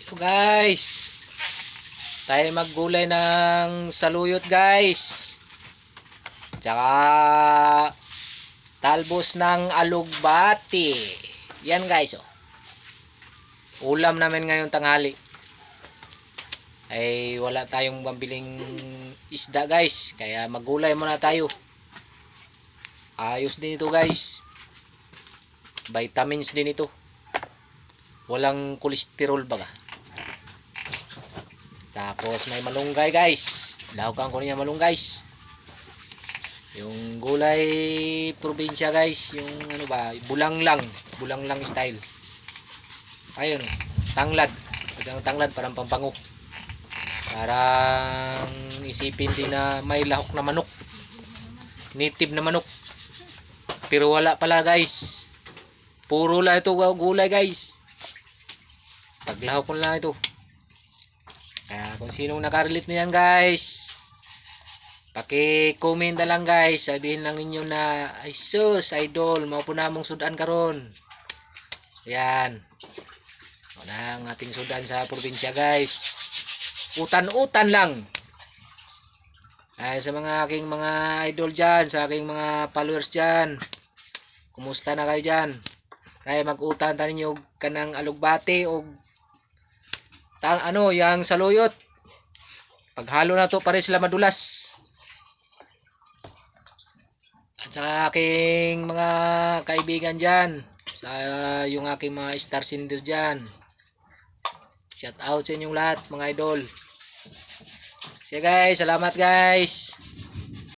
So guys, tayo maggulay ng saluyot guys. Tsaka talbos ng alugbati. Yan guys oh. Ulam namin ngayong tanghali. Ay wala tayong pambiling isda guys. Kaya maggulay muna tayo. Ayos din ito guys. Vitamins din ito. Walang kolesterol baga. Tapos may malunggay guys. Lahukan ko niya malunggay. Yung gulay probinsya guys, yung ano ba, bulanglang style. Ayun, tanglad. Pagkang tanglad parang pampango. Parang isipin din na may lahok na manok. Native na manok. Pero wala pala guys. Puro lang ito gulay guys. Paglahok ko lang ito. Kaya kung sinong nakarelate na yan guys, paki-comment na lang guys. Sabihin lang ninyo na, ay sus, idol, mau po namong sudan karon. Yan. Wala ang ating sudan sa probinsya guys. Utan-utan lang. Ay, sa mga aking mga idol dyan, sa aking mga followers dyan, kumusta na kayo dyan? Kaya mag-utan tayo ninyo kanang alugbati o yang saluyot. Paghalo na to pare sila madulas. At saka aking mga kaibigan dyan, yung aking mga star sender dyan, shout out sa inyong lahat mga idol. Sige guys, salamat guys.